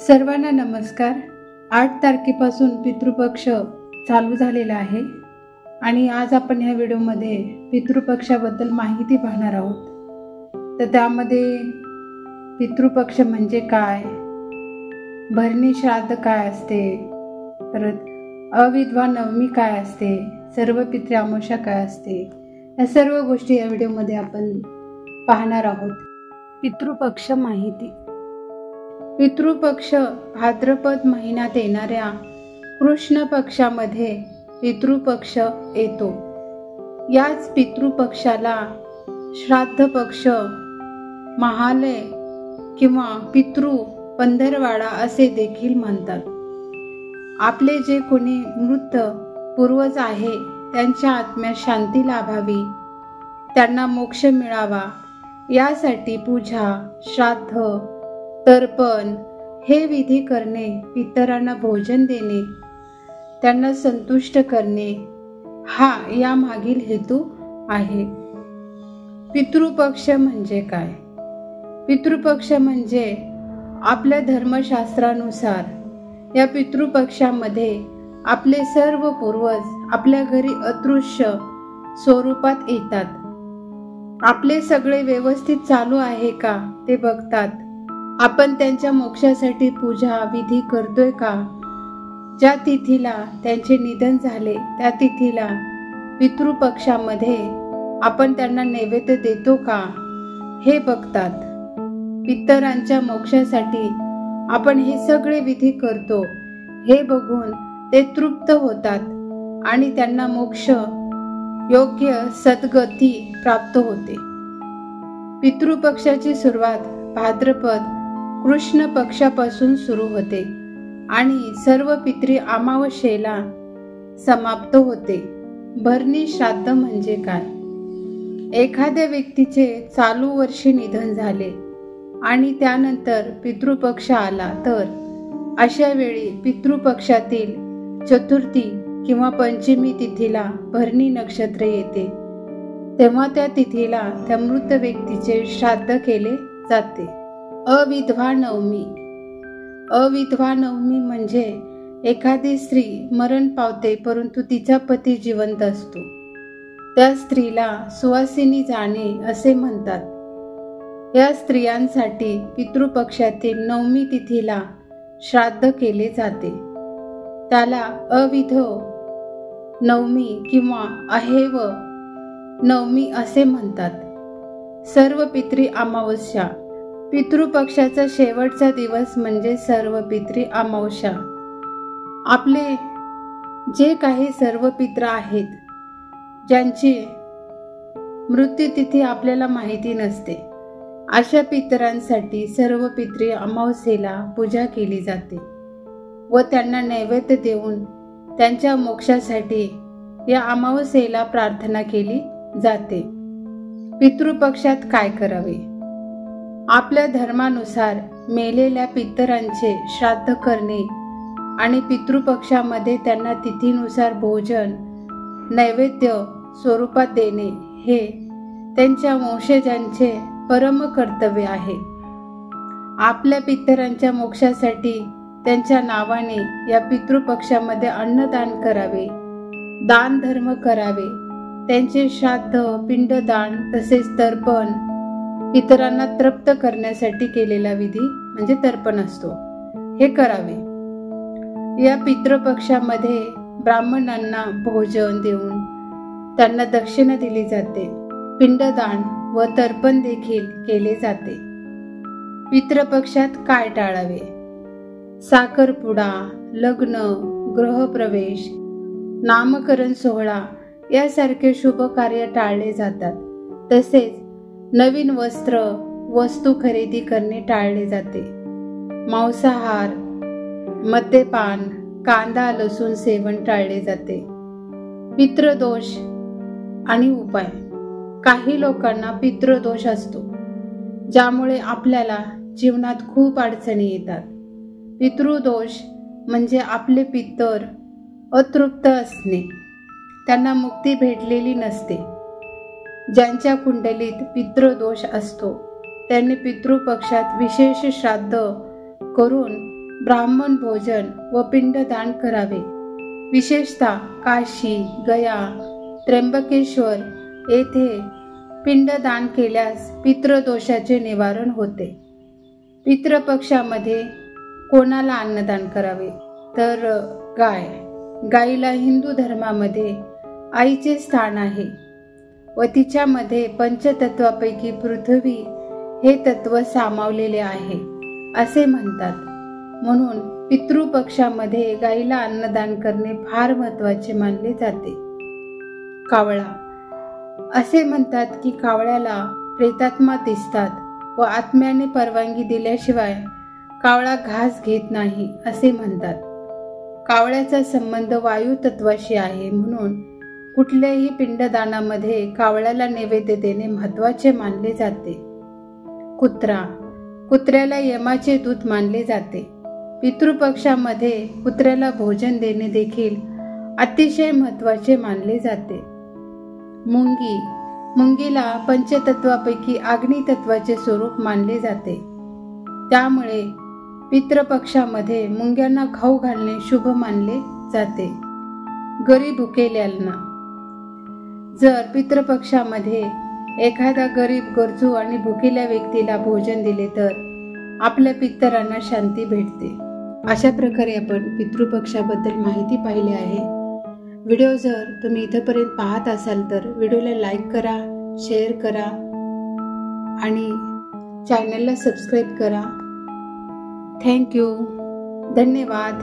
सर्वांना नमस्कार। 8 तारखेपासून पितृपक्ष चालू झालेला आहे आणि आज आपण ह्या व्हिडिओमध्ये पितृपक्षाबद्दल माहिती पाहणार आहोत। तर त्यामध्ये पितृपक्ष म्हणजे काय, भरणी श्राद्ध काय असते, परत अविधवा नवमी काय असते, सर्व पितृ अमावस्या काय असते, या सर्व गोष्टी या व्हिडिओमध्ये आपण पाहणार आहोत। पितृपक्ष माहिती। पितृपक्ष भाद्रपद महिन्यात येणाऱ्या कृष्ण पक्षामध्ये पितृपक्ष येतो। याच पितृपक्षाला श्राद्ध पक्ष, महालय किंवा पितृ पंधरवाडा असे देखील म्हणतात। आपले जे कोणी मृत पूर्वज आहे त्यांच्या आत्म्यास शांती लाभावी, त्यांना मोक्ष मिळावा यासाठी पूजा, श्राद्ध, तर्पण हे विधी करणे, पितरांना भोजन देणे, त्यांना संतुष्ट करणे हा या मागील हेतू आहे। पितृपक्ष म्हणजे काय? पितृपक्ष म्हणजे आपल्या धर्मशास्त्रानुसार या पितृपक्षामध्ये आपले सर्व पूर्वज आपल्या घरी अदृश्य स्वरूपात येतात। आपले सगळे व्यवस्थित चालू आहे का ते बघतात। आपण त्यांच्या मोक्षासाठी पूजा विधी करतोय का? ज्या तिथीला त्यांचे निधन झाले त्या तिथीला पितृपक्षामध्ये आपण त्यांना नैवेद्य देतो का हे बघतात। पितरांच्या मोक्षासाठी आपण हे सगळे विधी करतो हे बघून ते तृप्त होतात आणि त्यांना मोक्ष योग्य सद्गती प्राप्त होते। पितृपक्षाची सुरुवात भाद्रपद कृष्ण पक्षापासून सुरू होते आणि सर्व पितृ अमावस्येला समाप्त होते। भरणी श्राद्ध म्हणजे काय? एखाद्या व्यक्तीचे चालू वर्षी निधन झाले आणि त्यानंतर पितृपक्ष आला तर अशा वेळी पितृपक्षातील चतुर्थी किंवा पंचमी तिथीला भरणी नक्षत्र येते, तेव्हा त्या तिथीला त्या मृत व्यक्तीचे श्राद्ध केले जाते। अविधवा नवमी। अविधवा नवमी म्हणजे एखादी स्त्री मरण पावते परंतु तिचा पती जिवंत असतो, त्या स्त्रीला सुवासिनी जाणे असे म्हणतात। या स्त्रियांसाठी पितृपक्षातील नवमी तिथीला श्राद्ध केले जाते, त्याला अविधव नवमी किंवा अहेव नवमी असे म्हणतात। सर्व पितृ अमावस्या। पितृपक्षाचा शेवटचा दिवस म्हणजे सर्व पितृ अमावस्या। आपले जे काही सर्व पितृ आहेत ज्यांची मृत्यूतिथी आपल्याला माहिती नसते, अशा पितरांसाठी सर्व पितृ अमावस्येला पूजा केली जाते व त्यांना नैवेद्य देऊन त्यांच्या मोक्षासाठी या अमावस्येला प्रार्थना केली जाते। पितृपक्षात काय करावे? आपल्या धर्मानुसार मेलेल्या पितरांचे श्राद्ध करणे आणि पितृपक्षामध्ये त्यांना तिथीनुसार भोजन नैवेद्य स्वरूपात देणे हे त्यांच्या वंशजांचे परम कर्तव्य आहे। आपल्या पितरांच्या मोक्षासाठी त्यांच्या नावाने या पितृपक्षामध्ये अन्नदान करावे, दान धर्म करावे, त्यांचे श्राद्ध, पिंडदान तसेच तर्पण पितरांना तृप्त करण्यासाठी केलेला विधी म्हणजे तर्पण असतो, हे करावे। या पितृपक्षामध्ये ब्राह्मणांना भोजन देऊन त्यांना दक्षिणा दिली जाते, पिंडदान व तर्पण देखील केले जाते। पितृपक्षात काय टाळावे? साखरपुडा, लग्न, गृहप्रवेश, नामकरण सोहळा यासारखे शुभ कार्य टाळले जातात। तसेच नवीन वस्त्र, वस्तू खरेदी करणे टाळले जाते। मांसाहार, मद्यपान, कांदा लसूण सेवन टाळले जाते। पितृदोष आणि उपाय। काही लोकांना पितृदोष असतो ज्यामुळे आपल्याला जीवनात खूप अडचणी येतात। पितृदोष म्हणजे आपले पितर अतृप्त असणे, त्यांना मुक्ती भेटलेली नसते। ज्यांच्या कुंडलीत पितृदोष असतो त्यांनी पितृपक्षात विशेष श्राद्ध करून ब्राह्मण भोजन व पिंडदान करावे। विशेषतः काशी, गया, त्र्यंबकेश्वर येथे पिंडदान केल्यास पितृदोषाचे निवारण होते। पितृपक्षामध्ये कोणाला अन्नदान करावे तर गाय। गायीला हिंदू धर्मामध्ये आईचे स्थान आहे व तिच्यामध्ये पंचतत्वापैकी पृथ्वी हे तत्व सामावलेले आहे असे म्हणतात। म्हणून पितृपक्षामध्ये गायीला अन्नदान करणे फार महत्त्वाचे मानले जाते। कावळा, असे म्हणतात की कावळ्याला प्रेतात्मा दिसतात व आत्म्याने परवानगी दिल्याशिवाय कावळा घास घेत नाही असे म्हणतात। कावळ्याचा संबंध वायू तत्वाशी आहे, म्हणून कुठल्याही पिंडदानामध्ये कावळ्याला नैवेद्य देणे महत्त्वाचे मानले जाते। कुत्रा, कुत्र्याला यमाचे दूत मानले जाते। पितृपक्षामध्ये कुत्र्याला भोजन देणे देखील अतिशय महत्त्वाचे मानले जाते। मुंगी, मुंगीला पंचतत्वापैकी अग्नितत्वाचे स्वरूप मानले जाते। त्यामुळे पितृपक्षामध्ये मुंग्यांना खाऊ घालणे शुभ मानले जाते। गरीब भुकेल्यांना, जर पितृपक्षामध्ये एखादा गरीब, गरजू आणि भुकेल्या व्यक्तीला भोजन दिले तर आपल्या पितरांना शांती भेटते। अशा प्रकारे आपण पितृपक्षाबद्दल माहिती पाहिली आहे। व्हिडिओ जर तुम्ही इथपर्यंत पाहत असाल तर व्हिडिओला लाईक करा, शेअर करा आणि चॅनलला सबस्क्राईब करा। थँक्यू, धन्यवाद।